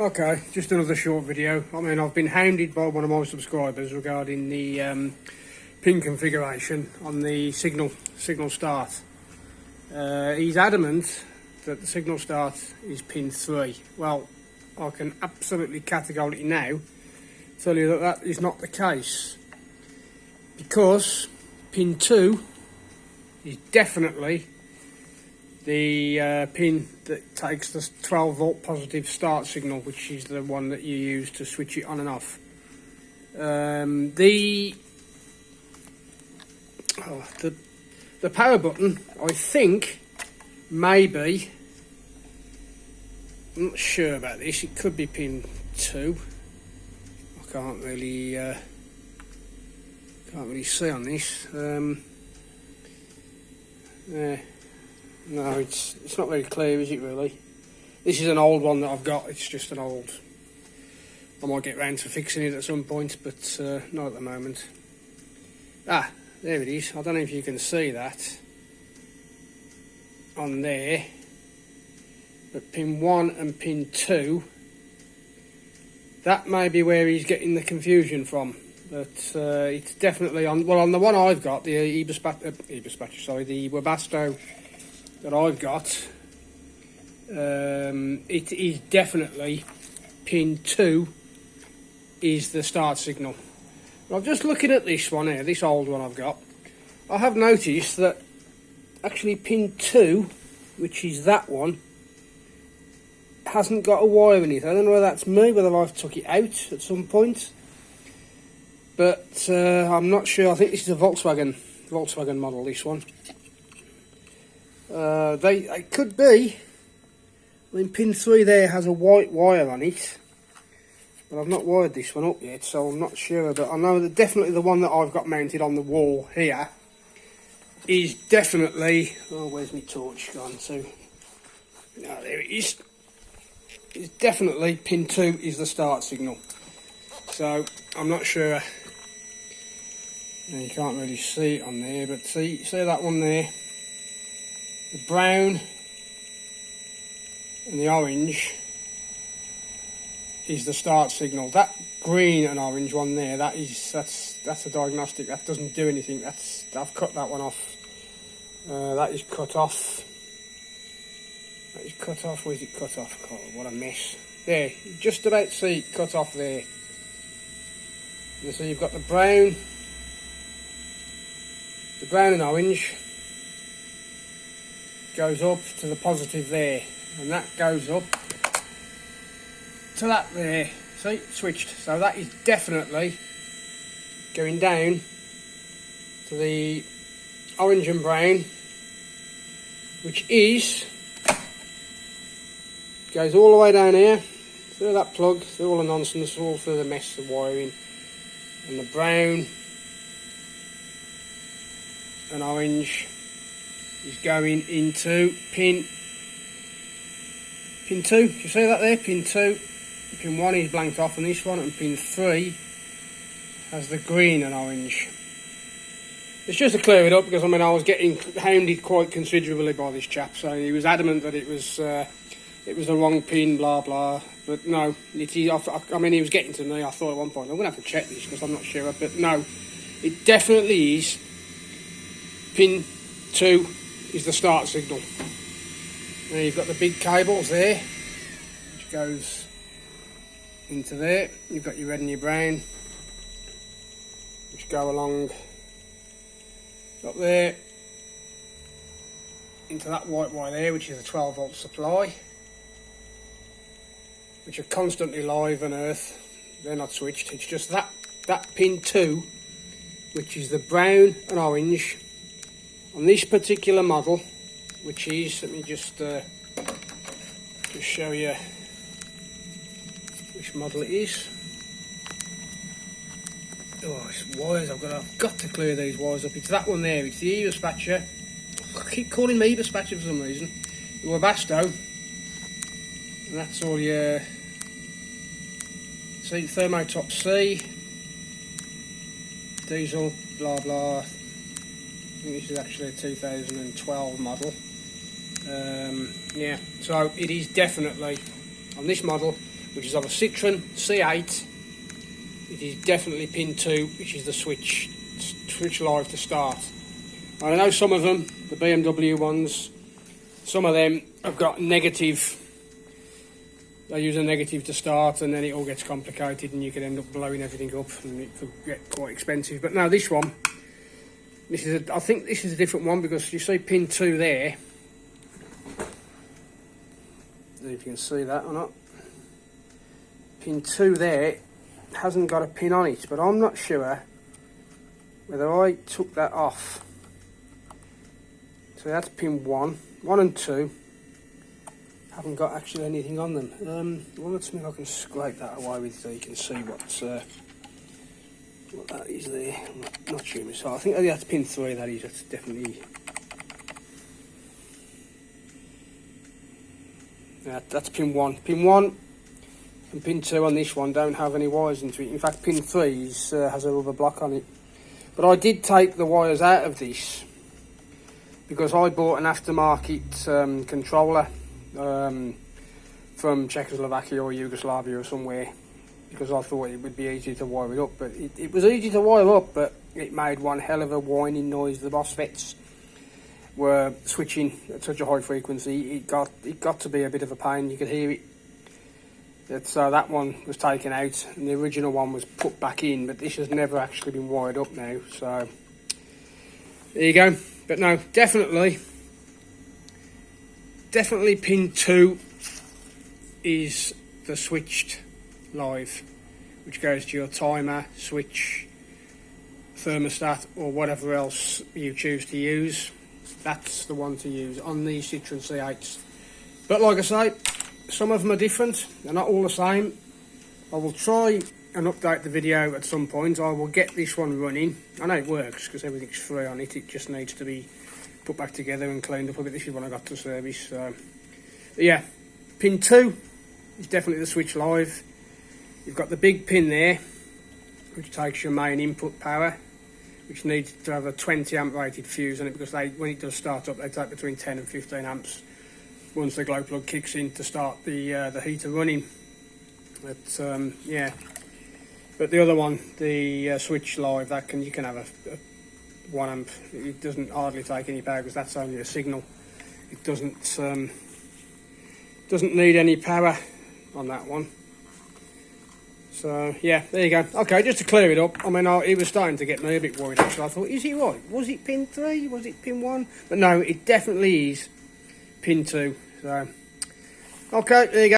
Okay, just another short video. I mean, I've been hounded by one of my subscribers regarding the pin configuration on the signal start. He's adamant that the signal start is pin 3. Well, I can absolutely categorically now tell you that that is not the case, because pin 2 is definitely the pin that takes the 12 volt positive start signal, which is the one that you use to switch it on and off. The power button, I think, maybe, I'm not sure about this, it could be pin 2. I can't really see on this. No, it's not very clear, is it really? This is an old one that I've got. It's just an old. I might get round to fixing it at some point, but not at the moment. Ah, there it is. I don't know if you can see that on there, but pin 1 and pin 2, that may be where he's getting the confusion from. But it's definitely on. Well, on the one I've got, the the Webasto that I've got, it is definitely pin 2 is the start signal. But I'm just looking at this one here, this old one I've got. I have noticed that actually pin 2, which is that one, hasn't got a wire in it. I don't know whether that's me, whether I've took it out at some point, but I'm not sure. I think this is a Volkswagen model, this one. They could be. I mean, pin 3 there has a white wire on it, but I've not wired this one up yet, so I'm not sure. But I know that definitely the one that I've got mounted on the wall here is definitely. Oh, where's my torch gone to? Oh, there it is. It's definitely pin 2 is the start signal. So I'm not sure. You can't really see it on there, but see that one there. The brown and the orange is the start signal. That green and orange one there, that's a diagnostic. That doesn't do anything. I've cut that one off. That is cut off. That is cut off. Where's it cut off? God, what a mess. There, just about see it cut off there. And so you've got the brown and orange goes up to the positive there, and that goes up to that there. See, switched. So that is definitely going down to the orange and brown, which goes all the way down here through that plug, through all the nonsense, all through the mess of wiring, and the brown and orange is going into pin 2. Do you see that there? Pin 2. Pin 1 is blanked off on this one, and pin 3 has the green and orange. It's just to clear it up, because I mean I was getting hounded quite considerably by this chap, so he was adamant that it was the wrong pin, blah blah. But no, I mean he was getting to me. I thought at one point I'm going to have to check this because I'm not sure, but no, it definitely is. Pin 2 is the start signal. Now you've got the big cables there, which goes into there. You've got your red and your brown, which go along up there into that white wire there, which is a 12 volt supply, which are constantly live on earth. They're not switched. It's just that pin 2, which is the brown and orange on this particular model, which is, let me just show you which model it is. Oh, it's wires. I've got to clear these wires up. It's that one there. It's the Webasto. I keep calling me Webasto for some reason. The Webasto, and that's all your see, thermotop C, diesel, blah blah. I think this is actually a 2012 model. Yeah, so it is definitely on this model. which is of a Citroen C8, it is definitely pin 2, which is the switch live to start. And I know some of them, the BMW ones, some of them have got negative. They use a negative to start, and then it all gets complicated, and you could end up blowing everything up, and it could get quite expensive. But no, this one, I think this is a different one, because you see pin 2 there. I don't know if you can see that or not. Pin 2 there hasn't got a pin on it, but I'm not sure whether I took that off. So that's pin 1 and 2. Haven't got actually anything on them. Well, let's see if I can scrape that away with so you can see what that is there. I'm not sure myself. I think that's pin 3. That is. That's definitely. That's pin 1. Pin 1 and pin 2 on this one don't have any wires into it. In fact, pin 3 has a rubber block on it. But I did take the wires out of this because I bought an aftermarket controller from Czechoslovakia or Yugoslavia or somewhere, because I thought it would be easy to wire it up. But it was easy to wire up, but it made one hell of a whining noise. The MOSFETs were switching at such a high frequency, it got to be a bit of a pain. You could hear it. So that one was taken out, and the original one was put back in, but this has never actually been wired up now. So there you go. But no, definitely pin 2 is the switched live, which goes to your timer, switch, thermostat, or whatever else you choose to use. That's the one to use on these Citroen C8s. But like I say, some of them are different. They're not all the same. I will try and update the video at some point. I will get this one running. I know it works because everything's free on it. It just needs to be put back together and cleaned up a bit. This is when I got to service. But yeah, pin 2 is definitely the switch live. You've got the big pin there, which takes your main input power, which needs to have a 20 amp rated fuse on it, because when it does start up, they take between 10 and 15 amps once the glow plug kicks in to start the heater running. But yeah, but the other one, the switch live, you can have a 1 amp. It doesn't hardly take any power because that's only a signal. It doesn't need any power on that one. So yeah, there you go. Okay, just to clear it up, I mean, it was starting to get me a bit worried actually. I thought, is it right? Was it pin 3? Was it pin 1? But no, it definitely is pin 2. So okay, there you go.